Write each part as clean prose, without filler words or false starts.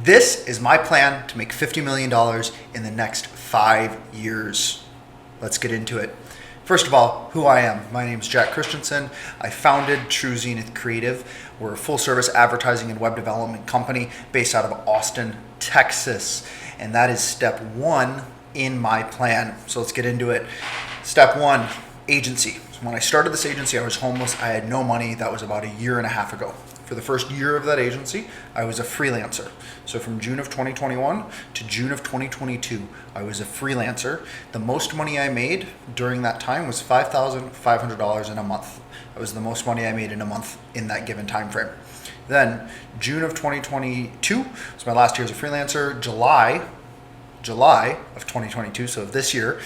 This is my plan to make $50 million in the next 5 years. Let's get into it. First of all, who I am. My name is Jack Christensen. I founded True Zenith Creative. We're a full-service advertising and web development company based out of Austin, Texas. And that is step one in my plan. So let's get into it. Step one, agency. So when I started this agency, I was homeless. I had no money. That was about 1.5 years ago. For the first year of that agency, I was a freelancer. So from June of 2021 to June of 2022, I was a freelancer. The most money I made during that time was $5,500 in a month. That was the most money I made in a month in that given time frame. Then June of 2022 was my last year as a freelancer. July of 2022, so of this year,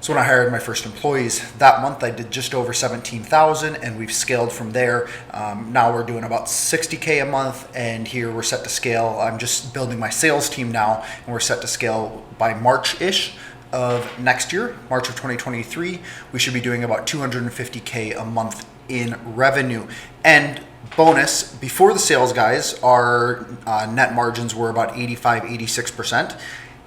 so when I hired my first employees. That month I did just over 17,000, and we've scaled from there. Now we're doing about 60K a month, and here we're set to scale. I'm just building my sales team now, and we're set to scale by March-ish of next year, March of 2023. We should be doing about 250K a month in revenue. And bonus, before the sales guys, our net margins were about 85-86%.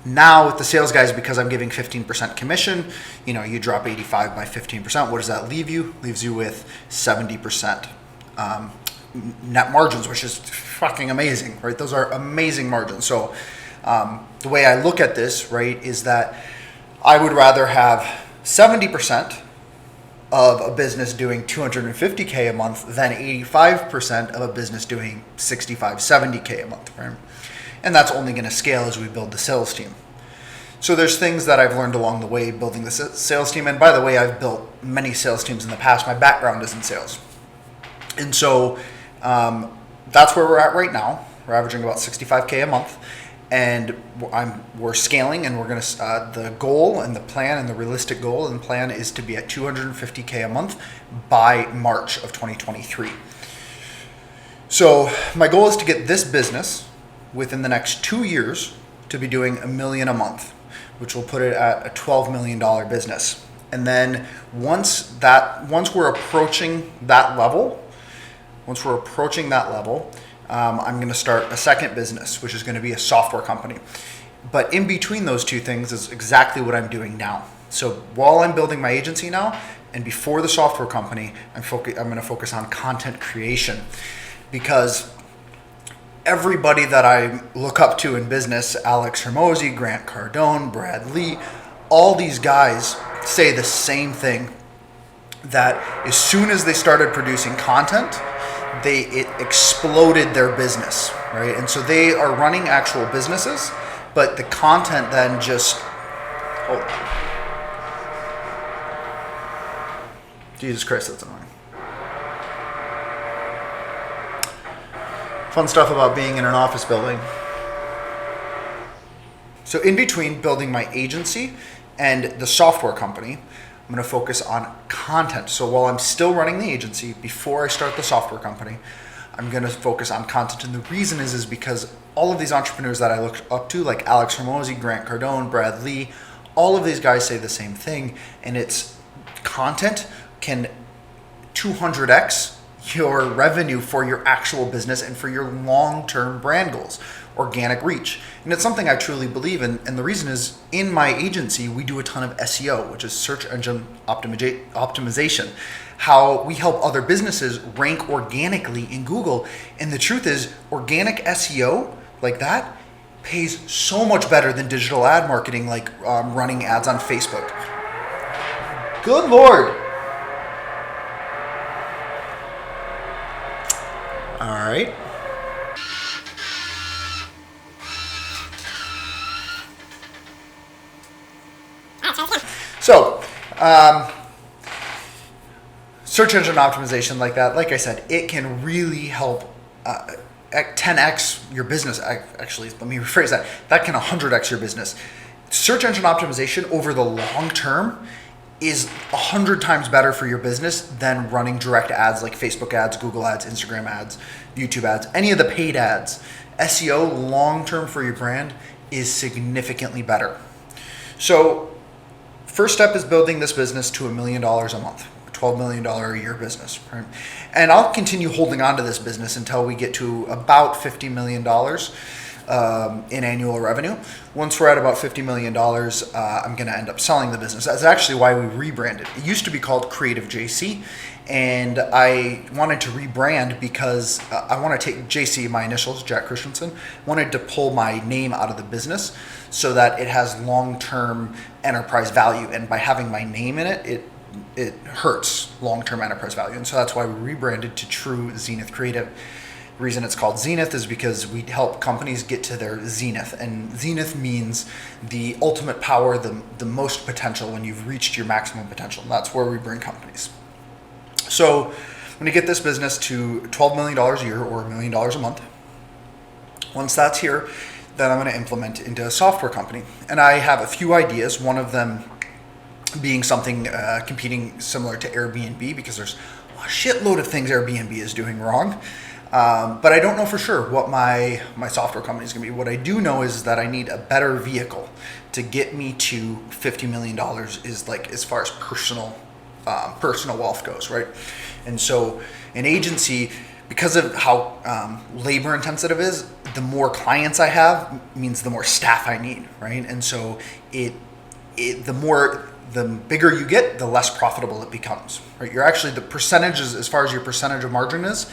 Now with the sales guys, because I'm giving 15% commission, you drop 85 by 15%. What does that leave you? Leaves you with 70% net margins, which is fucking amazing, right? Those are amazing margins. So the way I look at this, right, is that I would rather have 70% of a business doing 250K a month than 85% of a business doing 65, 70K a month, right? And that's only going to scale as we build the sales team. So there's things that I've learned along the way building the sales team. And by the way, I've built many sales teams in the past. My background is in sales. And so that's where we're at right now. We're averaging about 65K a month. And we're scaling, and we're going to, the goal and the plan and the realistic goal and plan is to be at 250K a month by March of 2023. So my goal is to get this business within the next 2 years to be doing $1 million a month, which will put it at a $12 million business. And then once we're approaching that level, I'm going to start a second business, which is going to be a software company. But in between those two things is exactly what I'm doing now. So while I'm building my agency now, and before the software company, I'm going to focus on content creation, because everybody that I look up to in business, Alex Hormozi, Grant Cardone, Brad Lee, all these guys say the same thing, that as soon as they started producing content, it exploded their business, right? And so they are running actual businesses, but the content then just, Jesus Christ, that's annoying. Fun stuff about being in an office building. So in between building my agency and the software company, I'm going to focus on content. So while I'm still running the agency, before I start the software company, I'm going to focus on content. And the reason is because all of these entrepreneurs that I look up to, like Alex Hormozi, Grant Cardone, Brad Lee, all of these guys say the same thing. And it's content can 200x your revenue for your actual business and for your long-term brand goals, organic reach. And it's something I truly believe in. And the reason is, in my agency, we do a ton of SEO, which is search engine optimization, how we help other businesses rank organically in Google. And the truth is, organic SEO like that pays so much better than digital ad marketing, like running ads on Facebook. Good Lord. All right. So, search engine optimization like that, like I said, it can really help 10x your business. Actually, let me rephrase that. That can 100x your business. Search engine optimization over the long term is 100 times better for your business than running direct ads like Facebook ads, Google ads, Instagram ads, YouTube ads, any of the paid ads. SEO long term for your brand is significantly better. So first step is building this business to $1 million a month, $12 million a year business. Right? And I'll continue holding on to this business until we get to about $50 million. in annual revenue. Once we're at about $50 million, I'm going to end up selling the business. That's actually why we rebranded. It used to be called Creative JC, and I wanted to rebrand because I want to take JC, my initials, Jack Christensen, wanted to pull my name out of the business so that it has long-term enterprise value. And by having my name in it, it hurts long-term enterprise value. And so that's why we rebranded to True Zenith Creative. The reason it's called Zenith is because we help companies get to their zenith. And zenith means the ultimate power, the most potential, when you've reached your maximum potential. And that's where we bring companies. So I'm going to get this business to $12 million a year or $1 million a month. Once that's here, then I'm going to implement into a software company. And I have a few ideas, one of them being something competing similar to Airbnb, because there's a shitload of things Airbnb is doing wrong. But I don't know for sure what my software company is going to be. What I do know is that I need a better vehicle to get me to $50 million is like as far as personal wealth goes, right? And so an agency, because of how labor intensive it is, the more clients I have means the more staff I need, right? And so the bigger you get, the less profitable it becomes, right? You're actually, the percentages, as far as your percentage of margin is,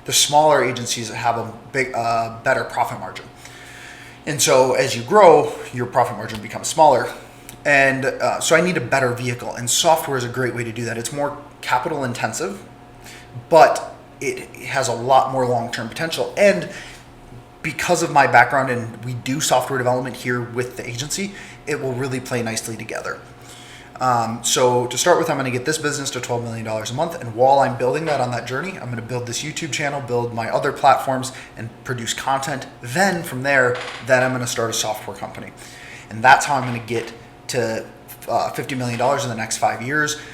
the smaller agencies have a better profit margin. And so as you grow, your profit margin becomes smaller. And so I need a better vehicle, and software is a great way to do that. It's more capital intensive, but it has a lot more long-term potential. And because of my background, and we do software development here with the agency, it will really play nicely together. So to start with, I'm going to get this business to $12 million a month. And while I'm building that on that journey, I'm going to build this YouTube channel, build my other platforms, and produce content. Then from there, I'm going to start a software company. And that's how I'm going to get to $50 million in the next 5 years.